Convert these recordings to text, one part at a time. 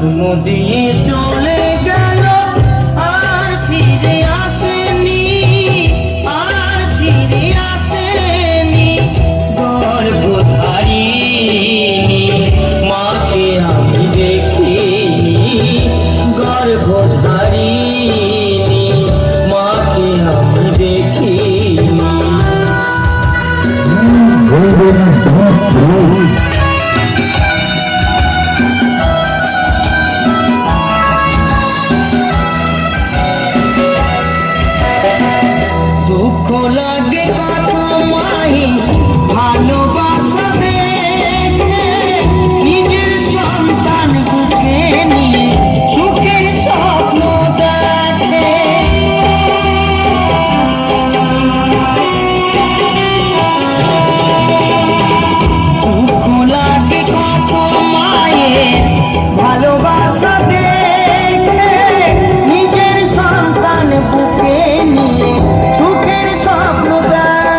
জন্ম দিয়ে চলে গেল, আর ফিরে আসেনি, আর ফিরে আসেনি। গর্ভধারিণী মাকে আমি দেখিনি, গর্ভধারিণী মাকে আমি দেখিনি। দুঃখ লাগে কত মাহি ভালোবাসা দেখে, নিজের সন্তান বুকে নিয়ে সুখের স্বপ্ন দেখে। দুঃখ লাগে কত মায়ের ভালোবাসা দেখে, নিজের সন্তান বুকে নিয়ে সুখের স্বপ্ন দেখে।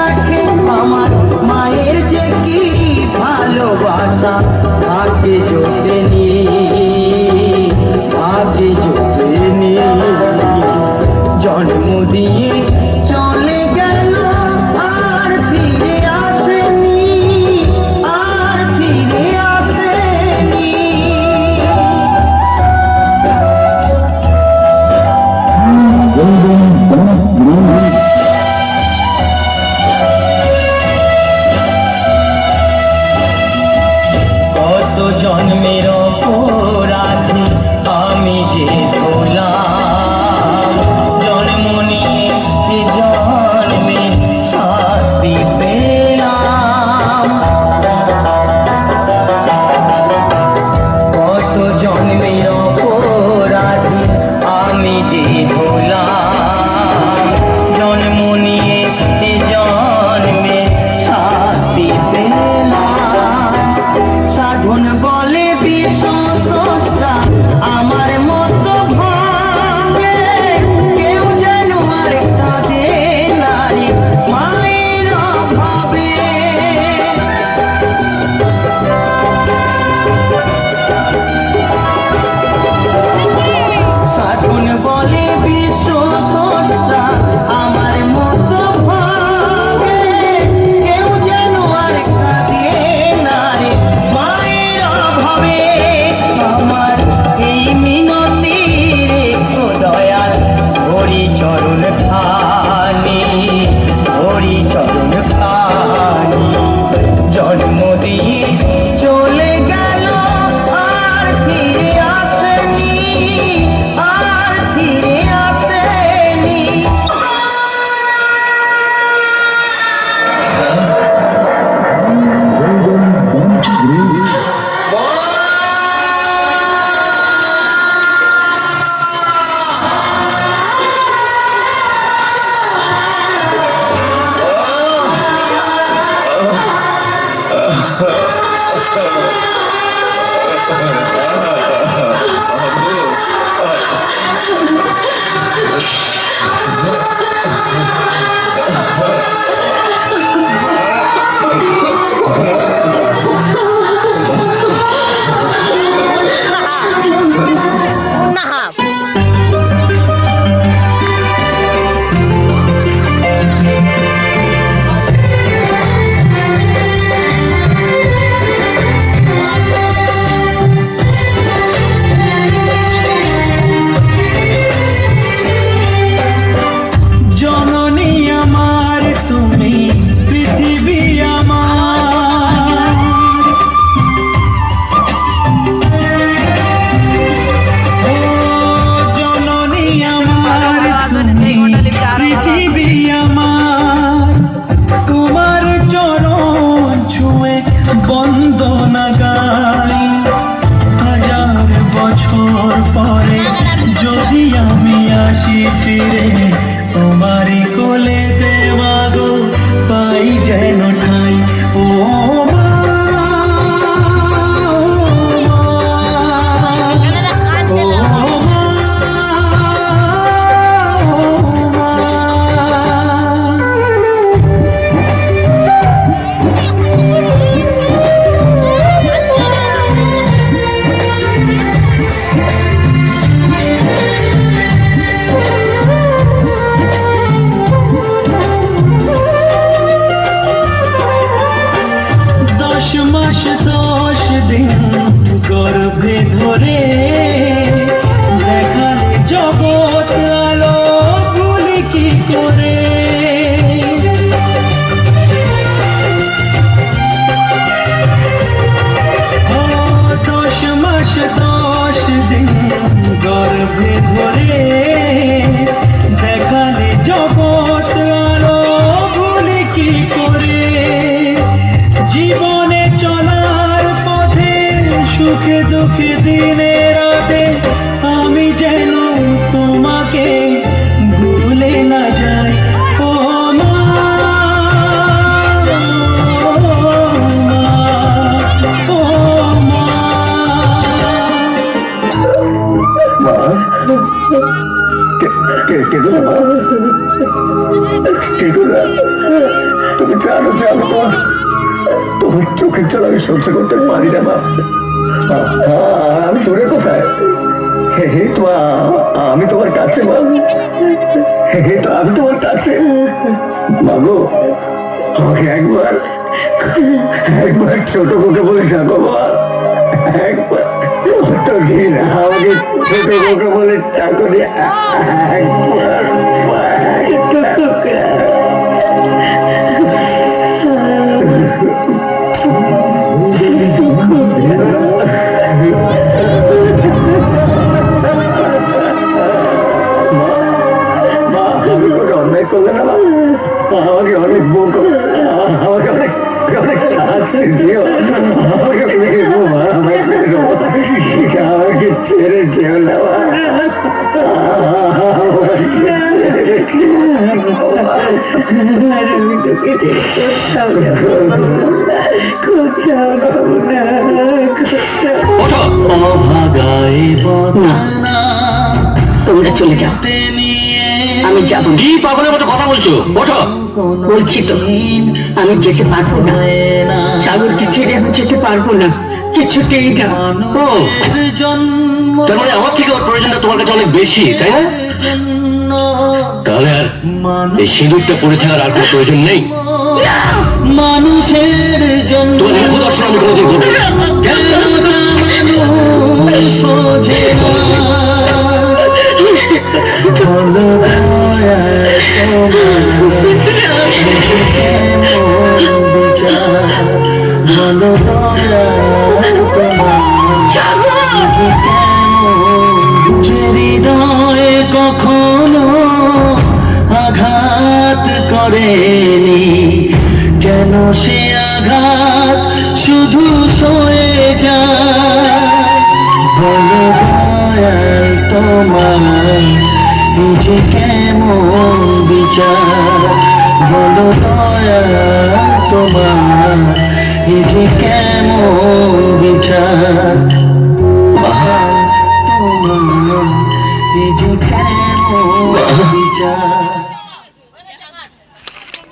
সুখে দুঃখে দিনে রাতে আমি যেন তোমাকে ভুলে না যাই। ও মা, ও মা, ও মা। তুমি জানো যে আমি তোমার চোখের জল আমি সহ্য করতে পারি না মা। আমি দূরে কোথায়? হে তো আমি তোমার কাছে মা। হে তো আমি তোমার কাছে মা গো। আমাকে একবার একবার ছোট বউকে বলে ডাকো মা। একবার তো দিন আমাকে ছোট বউকে বলে ডাকো রে। একবার আমি কোনো অন্যায় করলে না মা। আমাকে অনেক বকো, আমাকে অনেক অনেক শাস্তি দিও। আমাকে মেরো মা, আমাকে মেরো। আমাকে ছেড়ে যেও না মা। আমি তোকে কোথাও যাবো না। অভাগায় বদনা তোমরা চলে যাও, আমি যাবো না। কি পাগলের মতো কথা বলছো? ওঠো। বলছি তো আমি যেতে পারবো না, সাগরকে ছেড়ে আমি যেতে পারবো না, কিছুতেই না। ও, তার মানে আমার থেকে ওর প্রয়োজনটা তোমার কাছে অনেক বেশি, তাই না? তাহলে আর এই সিঁদুরটা পরে থাকার আর কোনো প্রয়োজন নেই। মানুষের জন্য তোমার মুখ দর্শন আমি কোনোদিন করবো না। মানুষ বোঝে না। বলো দয়ায় তোমার কেমন বিচার, বলো দয়ায় তোমার কেমন যে হৃদয়ে কখনো আঘাত করেনি, কেন সে আঘাত শুধু সয়ে যায়। বলো দয়াল তোমার এই যে কেমন বিচার, বলো দয়াল তোমার এই যে কেমন বিচার, তোমার এই যে কেমন বিচার।